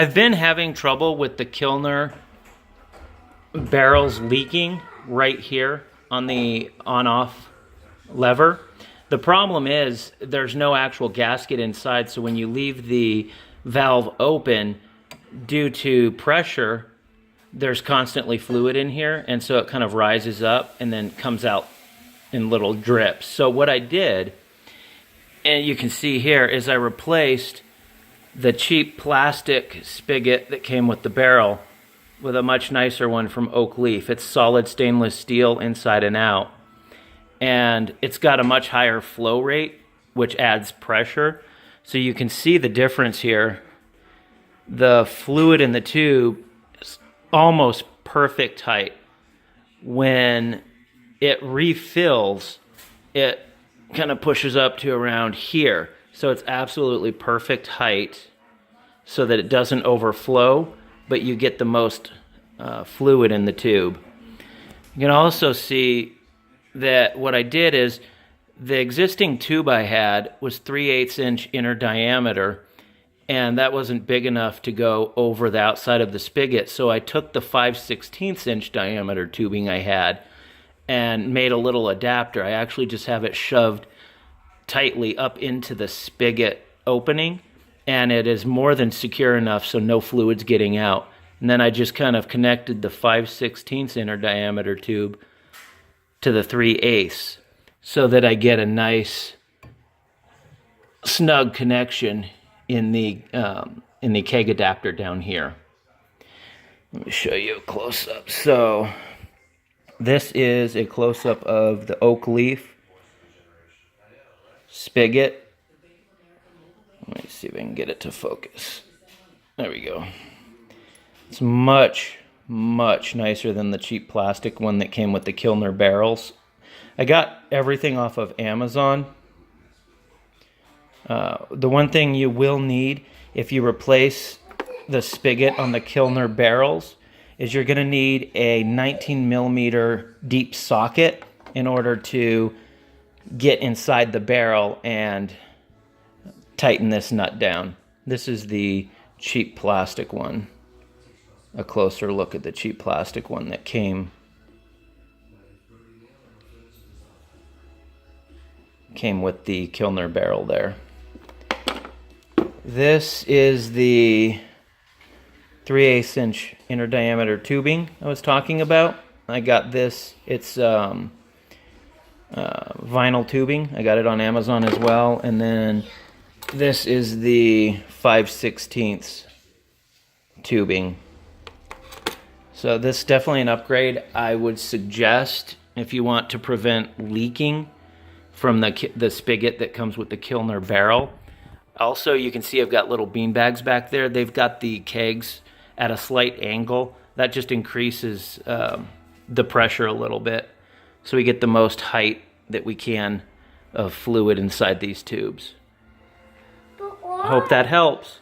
I've been having trouble with the Kilner barrels leaking right here on the on-off lever. The problem is there's no actual gasket inside, so when you leave the valve open, due to pressure, there's constantly fluid in here, and so it kind of rises up and then comes out in little drips. So what I did, and you can see here, is I replaced the cheap plastic spigot that came with the barrel with a much nicer one from Oak Leaf. It's solid stainless steel inside and out, and it's got a much higher flow rate, which adds pressure. So you can see the difference here. The fluid in the tube is almost perfect height. When it refills, it kind of pushes up to around here. So it's absolutely perfect height so that it doesn't overflow, but you get the most fluid in the tube. You can also see that what I did is the existing tube I had was 3/8 inch inner diameter, and that wasn't big enough to go over the outside of the spigot. So I took the 5/16 inch diameter tubing I had and made a little adapter. I actually just have it shoved tightly up into the spigot opening, and it is more than secure enough so no fluid's getting out. And then I just kind of connected the 5/16 inner diameter tube to the 3/8 so that I get a nice snug connection in the keg adapter down here. Let me show you a close-up. So this is a close-up of the Oak Leaf spigot. Let me see if I can get it to focus. There we go. It's much, much nicer than the cheap plastic one that came with the Kilner barrels. I got everything off of Amazon. The one thing you will need if you replace the spigot on the Kilner barrels is you're going to need a 19 millimeter deep socket in order to get inside the barrel and tighten this nut down. This is the cheap plastic one. A closer look at the cheap plastic one that came with the Kilner barrel there. This is the 3/8 inch inner diameter tubing I was talking about. I got this, it's vinyl tubing. I got it on Amazon as well. And then this is the 5/16 tubing. So this is definitely an upgrade. I would suggest, if you want to prevent leaking from the spigot that comes with the Kilner barrel. Also, you can see I've got little bean bags back there. They've got the kegs at a slight angle. That just increases the pressure a little bit, so we get the most height that we can of fluid inside these tubes. Hope that helps.